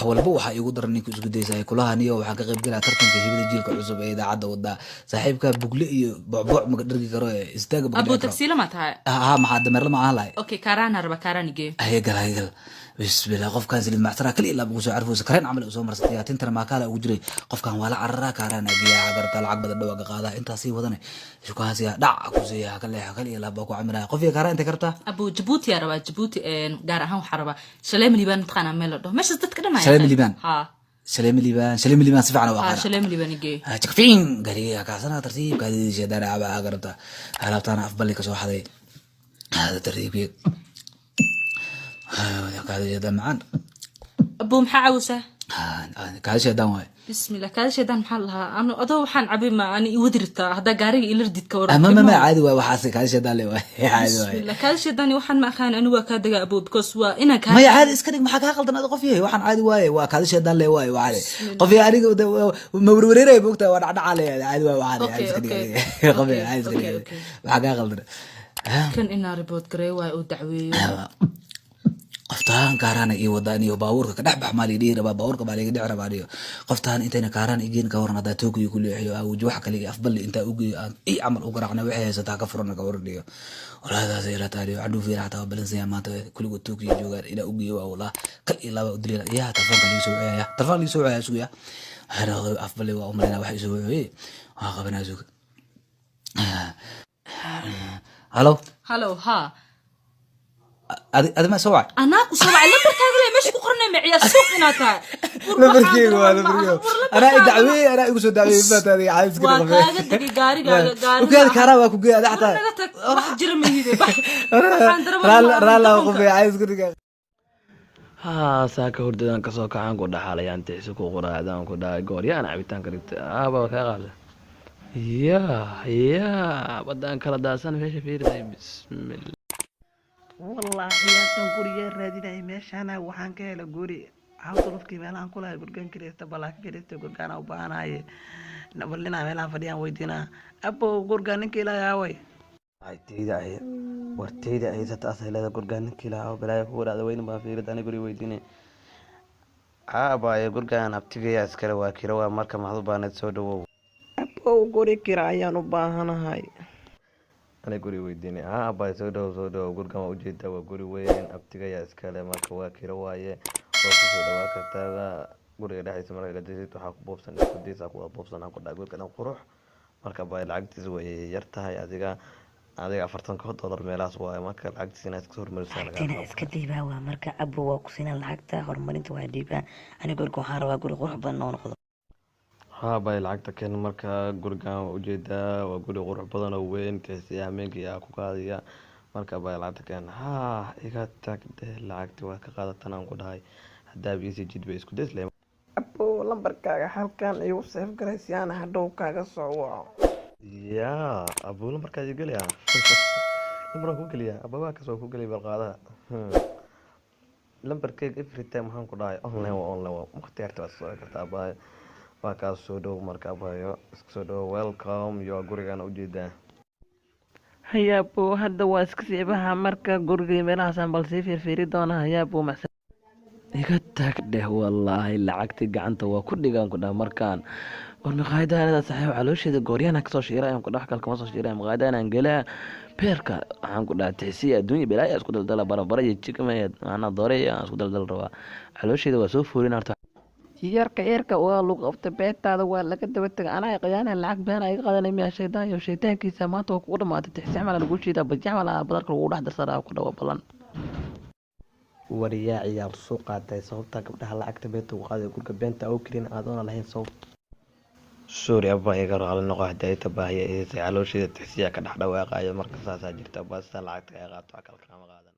walba waxa igu daran ninka isku dayay kulahaniyo waxa ka qayb galaa tartanka hibada jiilka cusub ee idaacada wada saaxiibka bugle iyo bocboc ma dhargi karo istaaga ابو تكسيله ما tahay ها ما حد مرله ما هلاي اوكي كاران ربا كارانيجي هي قال بسم الله قف كان سليم معترى كل إلا بقول عارفه سكرين عمل أسوأ مرستيات أنت ما كلا وجري قف كان ولا عرّا كارنا جيا عقرت العقبة الدواء قاعدة أنت سي وضني شو كان سيا دع كوزيا كل إلا بقول عمرها قف يا كارا أنت كرتا ابو جيبوتي يا ربا جيبوتي قارها وحربا سلام الليبان تقنا ميلو مش تتكلم معي سلام الليبان ها سلام الليبان سفعنا ها وقارا سلام الليبان يجي تكفين قال يا كاسنا ترتيب قال جدار عبا عقرتا هلا بتانا أفضل لك سو حدا هذا ترتيب قال جدار معنا ابو محاوسه كذا شيء دام بسم الله كذا شيء دان محلها انا ادو waxaan cabay ma ani wadrita hada gaariga ila ridid ka waran ما عادي waxaas كذا شيء دان leeyahay عادي بسم الله كذا شيء دان waxaan ma aqaan ani waa ka daga abo because waa ina ka ما عادي iska dhig maxaa ka qaldan ad qof yahay waxaan caadi waaye waa كذا شيء دان leeyahay waa caadi qof yahay aniga ma warwareeray bogta waa dhacdhaca leeyahay caadi waa caadi iska dhig qof yahay iska dhig waxa ka qaldan kan ina report garay waa uu dacweeyo qoftaan kaarana iyo wadaan iyo baabuurka ka dhaxbax maali dhiiraba baabuurka baa laga dhicra baadiyo qoftaan intayna kaarana igeen ka waran hada toogiyo kulli iyo awji wax kale afdal inta ugu ay amal u garaacna waxay haysataa ka furan ka wardiyo walaadaas ay la taariyo adu fiirata balansiya maanta kulligu toogiyo joogar ila ugu wala kal ilaa u dilay ya telefoonka liiso ya telefoon liiso ya suuya hada afdal waa umrina wax isoo waa qabana suuq هلو ها هذا ما سوى أنا كسوع لما كاغلي مش كقرنا معي السوق هناك لما أنا دعوي أنا يقصد دعوي ما تاني عايز كده وكاغد جاري وكان كهرباء كوجي تحت راح جرم هيدي لا وقفي عايز كده ها ساكا هردان كسو كان كو دحاليان تيسو كو قراadaan ku dhaay gooriyaan cabitaan karibta aaba ka qaada يا بدان kala daasan meesha fiirday bismillah والله يا تنقري رادينا ماشانا waxaan ka helay guri hawdulkii meelaan ku lahay gurgan kireysta balaak kireysta gurgan u baanahay nabalina meelaan fadhiyaan weydiina abo gurgan ninkii la yaaway wartayda ay taas leedahay gurgan ninkii la yaaw balaa ku wadaad weyn baa fiirday guri weydiinay aabay gurgan abtigeeya iskala waa kira waa marka maxdu baaneed soo dhawow abo guri kira ayaan u baahanahay أنا قولي ويديني أباي سودو قرقام وجيدا وقولي وين أبتغى يا إسكالي ماركا واكي رواية وكي سودا واكا تاغا قولي راح يسمى لك ديسيتو حاق بوبسان يسكديس أقوى بوبسان أقول دا قولي كدام قروح ماركا باي العقديس ويرتاها adiga $40 meelaas waa marka lacagtiina iska soo hormarsan lacagtiina iska diibaa waa marka abo waa ku siina lacagta horumarinta waa diibaa aniga gurka waxaan rabaa guri qurux badan oo noqdo ها باي lacagta keen marka gurgaan ujeeda waa guri qurux badan oo weyn kaasi ameenkii ku qaadiya marka baay lacagta keen iga tagde lacagti waa ka qaadatan aan ku dhahay hadaa biisi jidba isku deslay abo lambarkaaga halkan igu save garaysiyaan hadhow kaaga soo waco ya abo lambarkaaga galiya lambar ku galiya abo waa ka soo ku galiya balqaada lambarkaaga every time waxaan ku dhahay online waa muxtaarta soo kartaa baay waa ka soo dhow marka bayo iska soo dhow welcome yo gurigan u jeedaa hayaabo hadda waa iska siibaha marka guriga meelahaasaan bal sii fiirfiiri doonaa hayaabo maxsan iga tagdeh wallaahi lacagti gacanta waa ku dhigaan ku dhaa markaan war maqaayadaanada saxiib caloosheeda gooryana kasoo shiirayaan ku dhaa kal kama soo shiirayaan maqaayadaanaan gelaa beerka waxaan ku dhaha tixsiya adduunya bilaaya isku daldala barabara iyo jikamayd maanaa dooreya isku daldal rabaa caloosheeda waa soo fuurinarta yarka waa lagu qabtay beertaada waa laga daba tagay anaa qiyaana lacag been ay qadanay miya shaydaan iyo shaydaankiisa maanta waa kugu dhamaatay tixsiimal lagu jiidaa bajaamal badarka lagu dhex darsadaa ku dhawa balan wariyaa ciyaar soo qaatay sababta gabdhaha lacagta beenta ugu qaaday gurka beenta oo kirin adoona lahayn sabab sorry abba iga raali noqo haday tabaahiya caloosheeda tixsiya ka dhex dhawaaqayo marka saasaa jirta baasta lacagta ay qaato kala kama qaadan